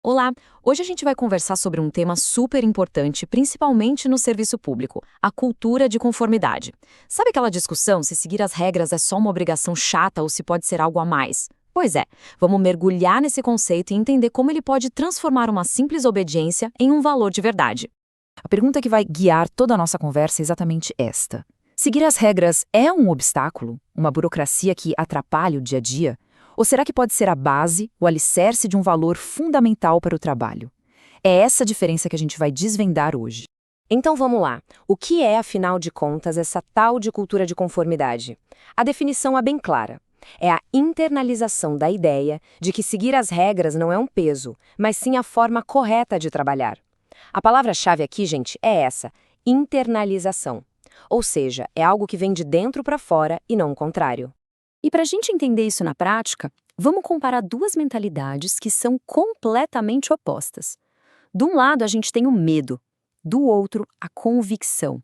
Olá! Hoje a gente vai conversar sobre um tema super importante, principalmente no serviço público, a cultura de conformidade. Sabe aquela discussão se seguir as regras é só uma obrigação chata ou se pode ser algo a mais? Pois é, vamos mergulhar nesse conceito e entender como ele pode transformar uma simples obediência em um valor de verdade. A pergunta que vai guiar toda a nossa conversa é exatamente esta. Seguir as regras é um obstáculo? Uma burocracia que atrapalha o dia a dia? Ou será que pode ser a base, o alicerce de um valor fundamental para o trabalho? É essa diferença que a gente vai desvendar hoje. Então vamos lá. O que é, afinal de contas, essa tal de cultura de conformidade? A definição é bem clara. É a internalização da ideia de que seguir as regras não é um peso, mas sim a forma correta de trabalhar. A palavra-chave aqui, gente, é essa: internalização. Ou seja, é algo que vem de dentro para fora e não o contrário. E para a gente entender isso na prática, vamos comparar duas mentalidades que são completamente opostas. De um lado, a gente tem o medo, do outro, a convicção.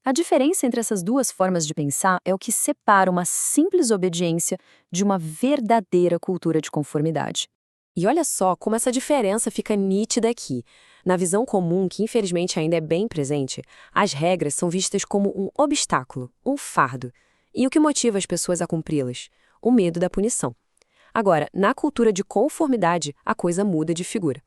A diferença entre essas duas formas de pensar é o que separa uma simples obediência de uma verdadeira cultura de conformidade. E olha só como essa diferença fica nítida aqui. Na visão comum, que infelizmente ainda é bem presente, as regras são vistas como um obstáculo, um fardo. E o que motiva as pessoas a cumpri-las? O medo da punição. Agora, na cultura de conformidade, a coisa muda de figura.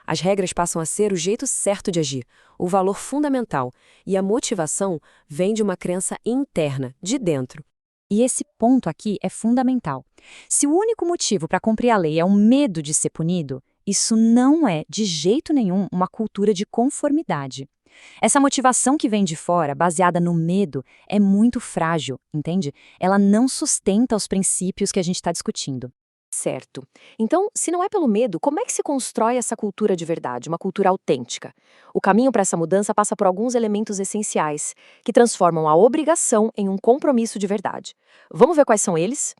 As regras passam a ser o jeito certo de agir, o valor fundamental, e a motivação vem de uma crença interna, de dentro. E esse ponto aqui é fundamental. Se o único motivo para cumprir a lei é o medo de ser punido, isso não é, de jeito nenhum, uma cultura de conformidade. Essa motivação que vem de fora, baseada no medo, é muito frágil, entende? Ela não sustenta os princípios que a gente está discutindo. Certo. Então, se não é pelo medo, como é que se constrói essa cultura de verdade, uma cultura autêntica? O caminho para essa mudança passa por alguns elementos essenciais, que transformam a obrigação em um compromisso de verdade. Vamos ver quais são eles?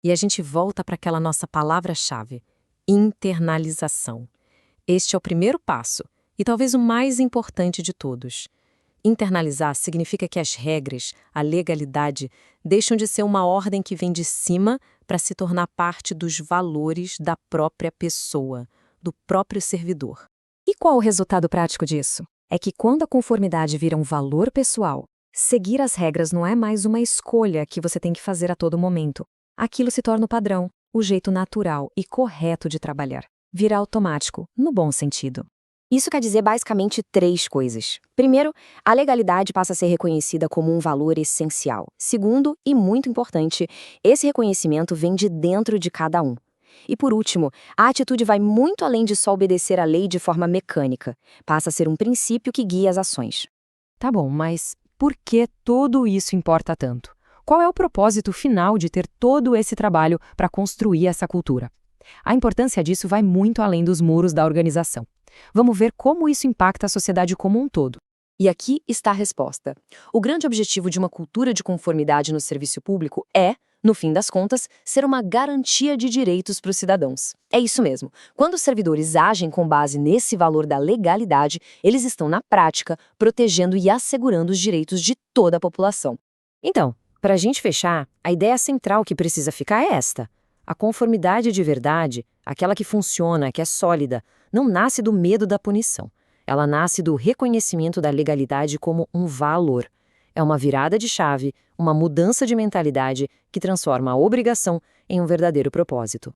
E a gente volta para aquela nossa palavra-chave: internalização. Este é o primeiro passo, e talvez o mais importante de todos. Internalizar significa que as regras, a legalidade, deixam de ser uma ordem que vem de cima para se tornar parte dos valores da própria pessoa, do próprio servidor. E qual o resultado prático disso? É que quando a conformidade vira um valor pessoal, seguir as regras não é mais uma escolha que você tem que fazer a todo momento. Aquilo se torna o padrão, o jeito natural e correto de trabalhar. Vira automático, no bom sentido. Isso quer dizer basicamente três coisas. Primeiro, a legalidade passa a ser reconhecida como um valor essencial. Segundo, e muito importante, esse reconhecimento vem de dentro de cada um. E por último, a atitude vai muito além de só obedecer à lei de forma mecânica. Passa a ser um princípio que guia as ações. Tá bom, mas por que tudo isso importa tanto? Qual é o propósito final de ter todo esse trabalho para construir essa cultura? A importância disso vai muito além dos muros da organização. Vamos ver como isso impacta a sociedade como um todo. E aqui está a resposta. O grande objetivo de uma cultura de conformidade no serviço público é, no fim das contas, ser uma garantia de direitos para os cidadãos. É isso mesmo. Quando os servidores agem com base nesse valor da legalidade, eles estão, na prática, protegendo e assegurando os direitos de toda a população. Então, para a gente fechar, a ideia central que precisa ficar é esta. A conformidade de verdade, aquela que funciona, que é sólida, não nasce do medo da punição. Ela nasce do reconhecimento da legalidade como um valor. É uma virada de chave, uma mudança de mentalidade que transforma a obrigação em um verdadeiro propósito.